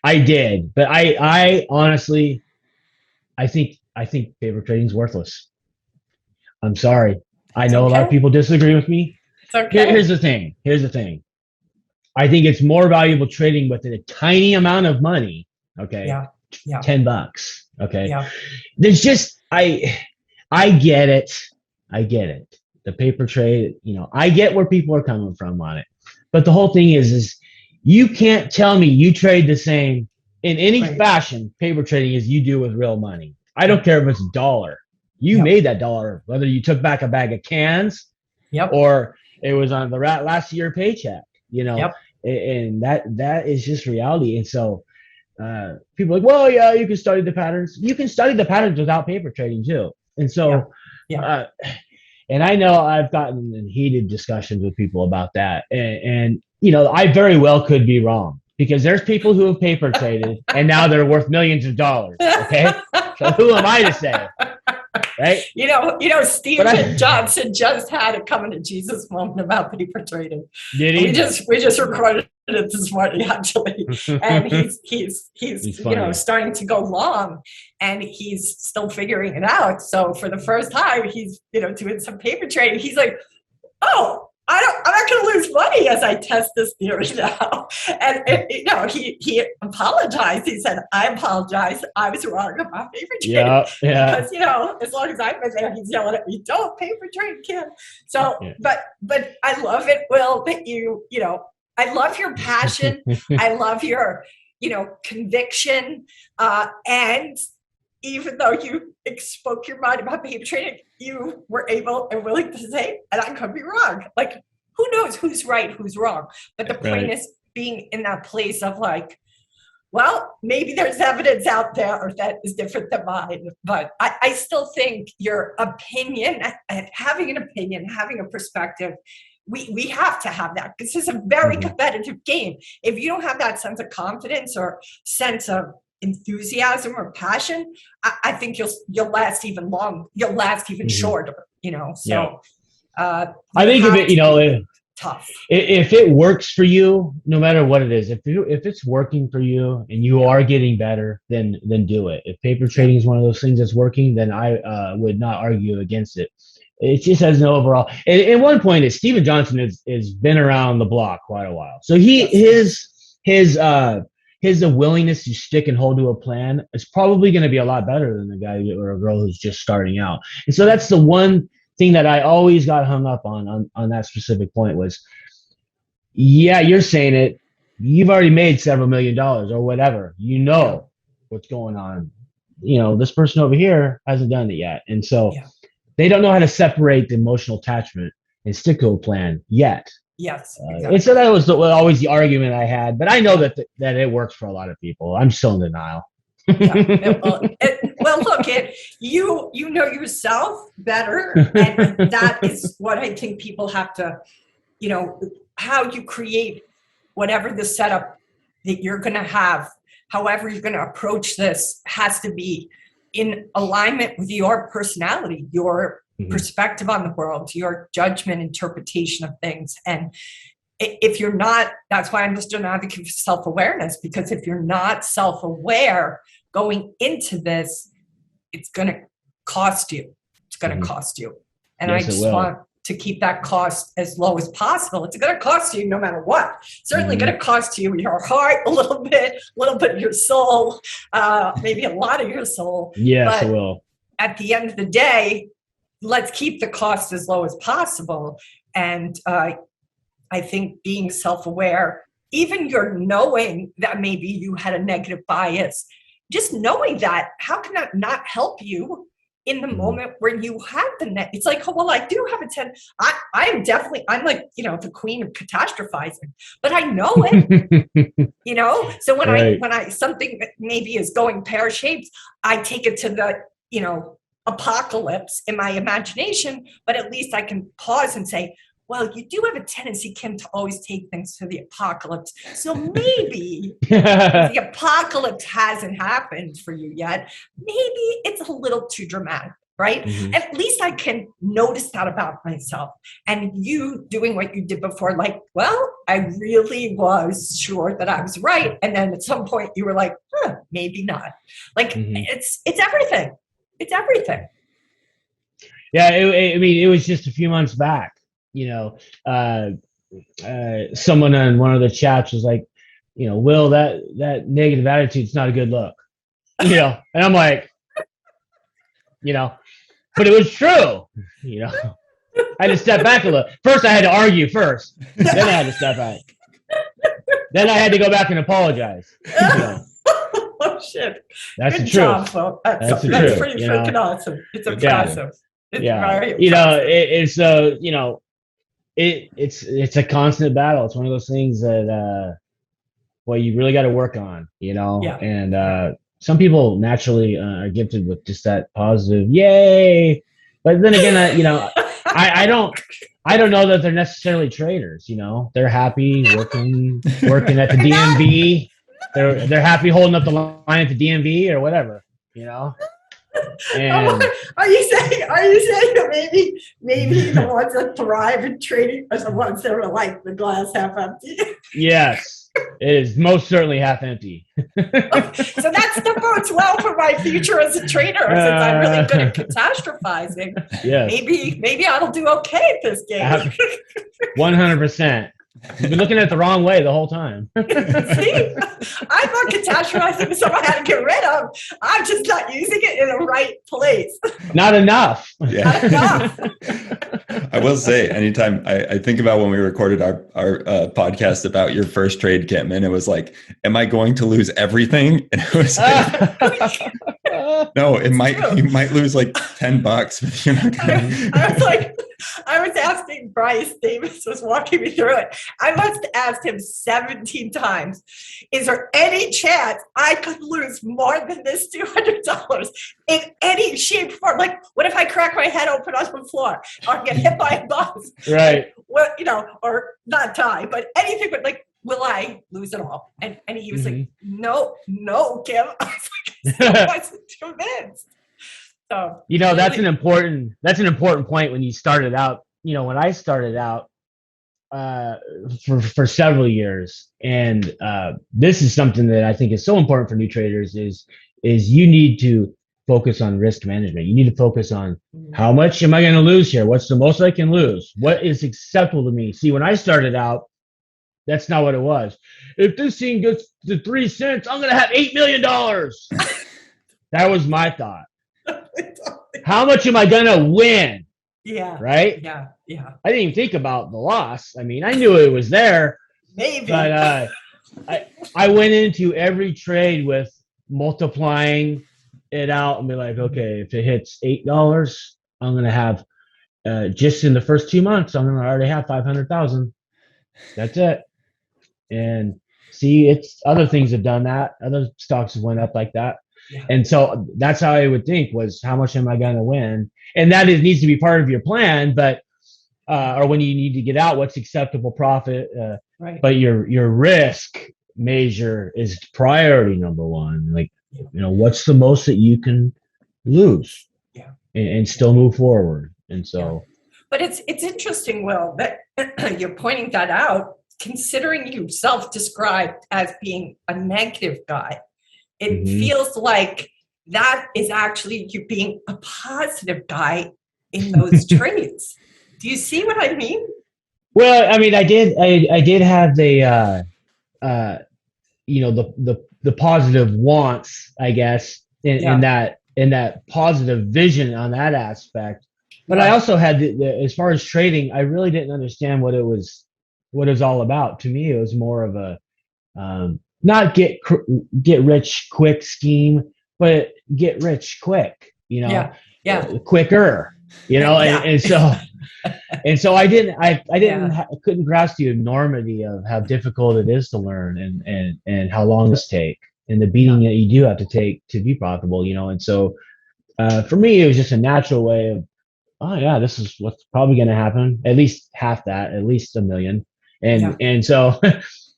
I did, but I honestly, I think paper trading is worthless. I'm sorry. I know a lot of people disagree with me. It's okay. Here's the thing. I think it's more valuable trading with a tiny amount of money. Okay. Yeah. $10. Okay. Yeah. There's just, I get it. The paper trade, I get where people are coming from on it. But the whole thing is you can't tell me you trade the same in any fashion paper trading as you do with real money. I don't care if it's $1. You made that $1, whether you took back a bag of cans or it was on the last year paycheck, and that is just reality. And so people are like, well, yeah, you can study the patterns. You can study the patterns without paper trading too. And so, and I know I've gotten in heated discussions with people about that. And I very well could be wrong because there's people who have paper traded and now they're worth millions of dollars. Okay. So who am I to say? Right. Stephen Johnson just had a coming to Jesus moment about paper trading. Did he? We just recorded it this morning actually, and he's starting to go long, and he's still figuring it out. So for the first time, he's doing some paper trading. He's like, oh, I'm not going to lose money as I test this theory now. And he apologized. He said, I apologize. I was wrong about paper trading. Yeah. Because as long as I've been there, he's yelling at me, don't paper trade, kid. So, but I love it, Will, that I love your passion. I love your, conviction. And even though you spoke your mind about paper trading, you were able and willing to say, and I could be wrong. Like, who knows who's right, who's wrong? But the point is being in that place of like, well, maybe there's evidence out there that is different than mine, but I still think your opinion, having a perspective, we have to have that. This is a very competitive game. If you don't have that sense of confidence or sense of enthusiasm or passion, I think you'll last even long. You'll last even shorter. So I think if it, tough. If it works for you, no matter what it is, if it's working for you and you are getting better, then do it. If paper trading is one of those things that's working, then I would not argue against it. It just has no overall. And one point is Steven Johnson has been around the block quite a while, so his willingness to stick and hold to a plan is probably going to be a lot better than the guy or a girl who's just starting out. And so that's the one thing that I always got hung up on that specific point was, yeah, you're saying it. You've already made several $1 million or whatever. What's going on. This person over here hasn't done it yet. And so they don't know how to separate the emotional attachment and stick to a plan yet. Yes. Exactly. And so that was always the argument I had. But I know that it works for a lot of people. I'm still in denial. Well, look, you know yourself better, and that is what I think people have to, how you create whatever the setup that you're going to have, however you're going to approach this, has to be in alignment with your personality, your perspective on the world, your judgment, interpretation of things. And if you're not, that's why I'm just an advocate for self-awareness, because if you're not self-aware going into this, it's going to cost you. It's going to cost you. And I just want to keep that cost as low as possible. It's going to cost you no matter what. Certainly going to cost you your heart a little bit of your soul, maybe a lot of your soul. Yes, but it will. At the end of the day, let's keep the cost as low as possible. And I think being self-aware, even you're knowing that maybe you had a negative bias, just knowing that, how can that not help you in the moment where you have the net? It's like, oh, well, I do have a 10. I'm like, the queen of catastrophizing, but I know it, so when I something that maybe is going pear-shaped, I take it to the, apocalypse in my imagination, but at least I can pause and say, well, you do have a tendency, Kim, to always take things to the apocalypse. So maybe the apocalypse hasn't happened for you yet. Maybe it's a little too dramatic, right? At least I can notice that about myself. And you doing what you did before, like, well, I really was sure that I was right. And then at some point you were like, maybe not. Like, it's everything. It's everything. Yeah, it was just a few months back. Someone on one of the chats was like, Will, that negative attitude's not a good look, and I'm like, but it was true, I had to step back a little. First, I had to argue first, then I had to step back. Then I had to go back and apologize. Oh, shit. That's Good the job, truth. folks. That's pretty freaking awesome. It's impressive. It's very impressive. It's a constant battle. It's one of those things that you really got to work on, and some people naturally are gifted with just that positive yay, but then again, I don't know that they're necessarily traders. They're happy working at the DMV. They're happy holding up the line at the DMV or whatever, And are you saying that maybe the ones that thrive in trading are the ones that are like the glass half empty? Yes, it is most certainly half empty. So that bodes well for my future as a trader, since I'm really good at catastrophizing. Yes. Maybe I'll do okay at this game. 100%. You've been looking at it the wrong way the whole time. See, I thought catastrophizing was something I had to get rid of. I'm just not using it in the right place. Not enough. Yeah. Not enough. I will say, anytime I think about when we recorded our podcast about your first trade, Kim, and it was like, am I going to lose everything? And it was like, No, true. you might lose like $10, but you're not I was like, I was asking Bryce, Davis was walking me through it. I must have asked him 17 times, is there any chance I could lose more than this $200 in any shape or form? Like, what if I crack my head open on the floor or get hit by a bus? Right. Like, well, or not die, but anything, but like, will I lose it all? And he was like, no, Kim. I was like, I wasn't convinced. So, that's an important point when you started out. When I started out for several years, and this is something that I think is so important for new traders is you need to focus on risk management. You need to focus on how much am I going to lose here? What's the most I can lose? What is acceptable to me? See, when I started out, that's not what it was. If this thing gets to 3 cents, I'm going to have $8 million. That was my thought. How much am I going to win? Yeah. Right? Yeah. I didn't even think about the loss. I mean, I knew it was there. Maybe. But I went into every trade with multiplying it out and be like, okay, if it hits $8, I'm going to have, just in the first 2 months, I'm going to already have 500,000. That's it. And see, it's other things have done that. Other stocks have went up like that. Yeah. And so that's how I would think was how much am I going to win? And that needs to be part of your plan, but, or when you need to get out, what's acceptable profit. Right. But your risk measure is priority number one. Like, what's the most that you can lose and still move forward. And so. Yeah. But it's interesting, Will, that you're pointing that out, considering you self-described as being a negative guy. It feels like that is actually you being a positive guy in those trades. Do you see what I mean? Well, I mean, I did have the the positive wants, I guess, in that positive vision on that aspect. But I also had as far as trading, I really didn't understand what it was all about. To me, it was more of a not get rich quick scheme, but get rich quick. Quicker. And so I couldn't grasp the enormity of how difficult it is to learn and how long this take and the beating that you do have to take to be profitable. And so for me, it was just a natural way of, oh yeah, this is what's probably going to happen. At least half that, at least $1 million. And so,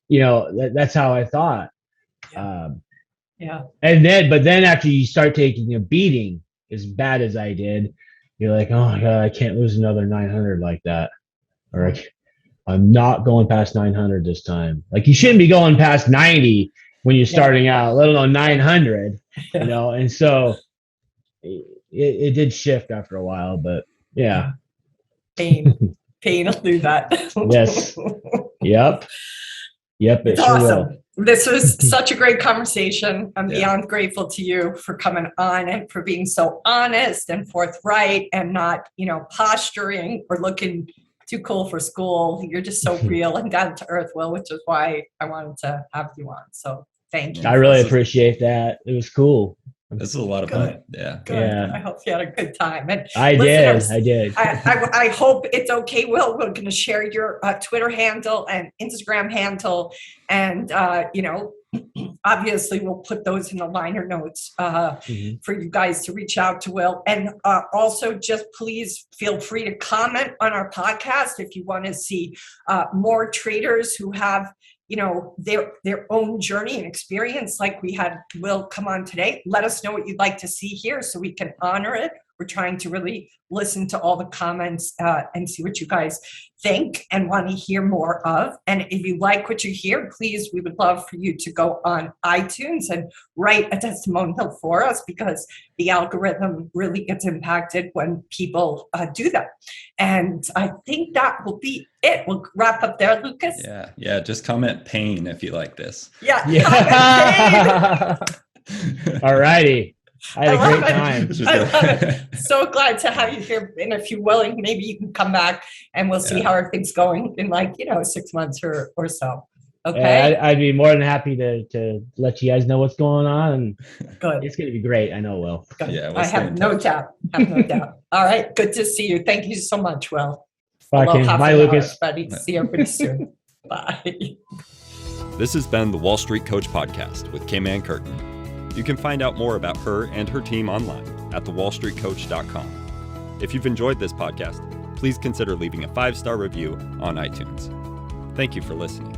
that's how I thought. And then after you start taking a beating as bad as I did, you're like, oh my God, I can't lose another 900 like that. Or I'm not going past 900 this time. Like you shouldn't be going past 90 when you're starting out, let alone 900, And so it did shift after a while, but yeah. Pain will do that. Yes. Yep. It's awesome. This was such a great conversation. I'm beyond grateful to you for coming on and for being so honest and forthright and not, posturing or looking too cool for school. You're just so real and down to earth, Will, which is why I wanted to have you on. So thank you. I really appreciate that. It was cool. This is a lot of fun. Yeah. Good. Yeah. I hope you had a good time. And I did. I hope it's okay, Will. We're going to share your Twitter handle and Instagram handle. And, obviously we'll put those in the liner notes for you guys to reach out to Will. And also just please feel free to comment on our podcast if you want to see more traders who have their own journey and experience like we had Will come on today. Let us know what you'd like to see here so we can honor it. We're trying to really listen to all the comments and see what you guys think and want to hear more of. And if you like what you hear, please, we would love for you to go on iTunes and write a testimonial for us because the algorithm really gets impacted when people do that. And I think that will be it. We'll wrap up there, Lucas. Yeah. Just comment pain if you like this. Yeah. All righty. I had a great time. I love it. So glad to have you here. And if you're willing, maybe you can come back and we'll see how everything's going in 6 months or so. Okay, I'd be more than happy to let you guys know what's going on, and good. it's going to be great. I know it will. Good. Yeah, we'll I stay have in no touch. doubt. Have no doubt. All right. Good to see you. Thank you so much, Will. Bye, Kim. Aloha Bye, for now, Lucas. everybody. See everybody soon. Bye. This has been the Wall Street Coach Podcast with Kim Ann Curtin. You can find out more about her and her team online at thewallstreetcoach.com. If you've enjoyed this podcast, please consider leaving a 5-star review on iTunes. Thank you for listening.